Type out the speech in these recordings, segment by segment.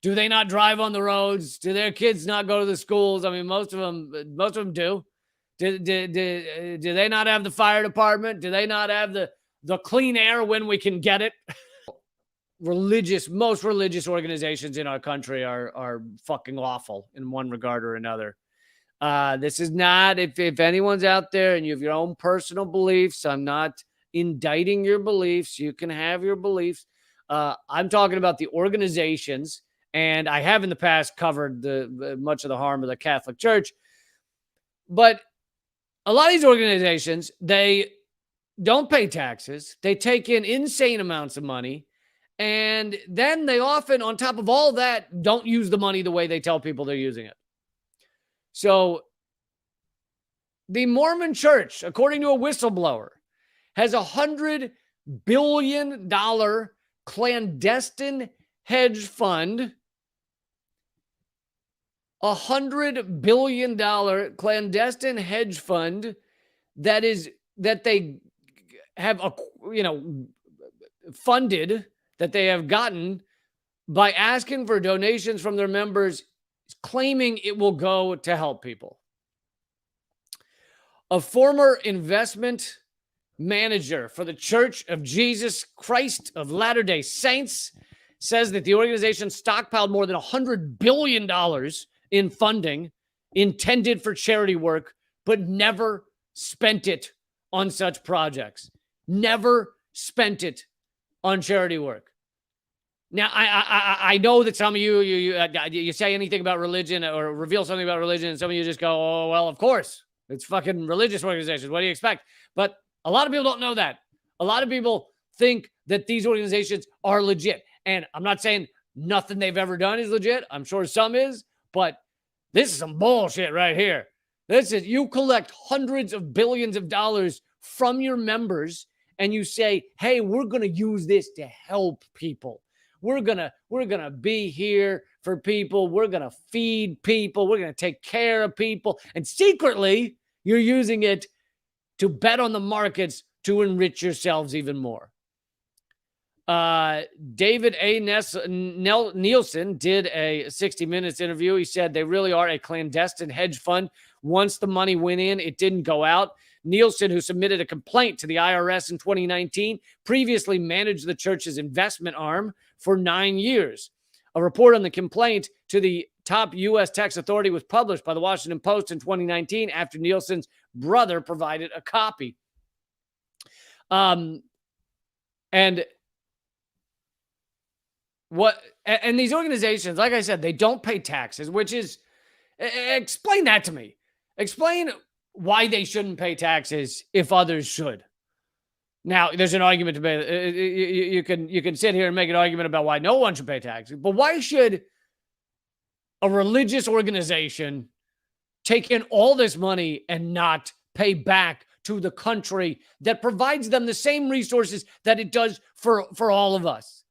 Do they not drive on the roads? Do their kids not go to the schools? I mean, most of them do. Do they not have the fire department? Do they not have the clean air when we can get it? Most religious organizations in our country are fucking awful in one regard or another. This is not, if anyone's out there and you have your own personal beliefs, I'm not indicting your beliefs. You can have your beliefs. I'm talking about the organizations, and I have in the past covered much of the harm of the Catholic Church. But a lot of these organizations, they don't pay taxes. They take in insane amounts of money. And then they often, on top of all that, don't use the money the way they tell people they're using it. So the Mormon Church, according to a whistleblower, has $100 billion clandestine hedge fund. $100 billion clandestine hedge fund that they have funded, that they have gotten by asking for donations from their members, claiming it will go to help people. A former investment manager for the Church of Jesus Christ of Latter-day Saints says that the organization stockpiled more than $100 billion in funding intended for charity work, but never spent it on such projects. Never spent it on charity work. Now, I know that some of you say anything about religion or reveal something about religion, and some of you just go, oh, well, of course. It's fucking religious organizations. What do you expect? But a lot of people don't know that. A lot of people think that these organizations are legit. And I'm not saying nothing they've ever done is legit. I'm sure some is, but this is some bullshit right here. You collect hundreds of billions of dollars from your members and you say, hey, we're going to use this to help people. We're gonna be here for people. We're gonna feed people. We're gonna take care of people. And secretly, you're using it to bet on the markets to enrich yourselves even more. David A. Nielsen did a 60 Minutes interview. He said they really are a clandestine hedge fund. Once the money went in, it didn't go out. Nielsen, who submitted a complaint to the IRS in 2019, previously managed the church's investment arm for 9 years. A report on the complaint to the top U.S. tax authority was published by the Washington Post in 2019 after Nielsen's brother provided a copy. And these organizations, like I said, they don't pay taxes, which is, explain that to me. Explain why they shouldn't pay taxes if others should. Now, there's an argument to be, you can sit here and make an argument about why no one should pay taxes, but why should a religious organization take in all this money and not pay back to the country that provides them the same resources that it does for all of us?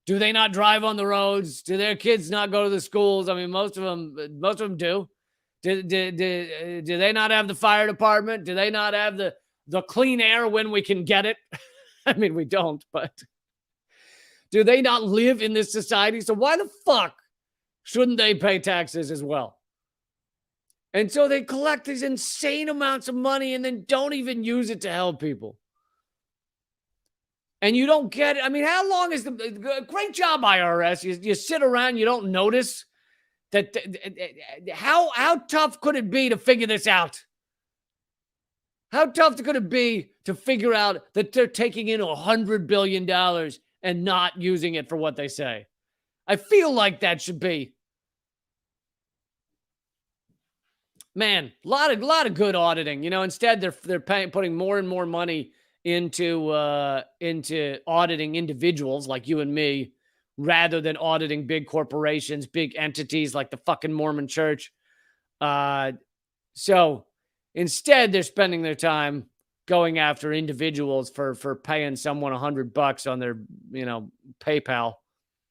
Do they not drive on the roads? Do their kids not go to the schools? I mean, most of them do. Do they not have the fire department? Do they not have the clean air when we can get it? I mean, we don't, but do they not live in this society? So why the fuck shouldn't they pay taxes as well? And so they collect these insane amounts of money and then don't even use it to help people. And you don't get it. I mean, how long is great job, IRS. You sit around, you don't notice that. How tough could it be to figure this out? How tough could it be to figure out that they're taking in $100 billion and not using it for what they say? I feel like that should be. Man, a lot of good auditing. You know, instead they're putting more and more money into auditing individuals like you and me, rather than auditing big corporations, big entities like the fucking Mormon Church. So instead, they're spending their time going after individuals for paying someone $100 on their, PayPal.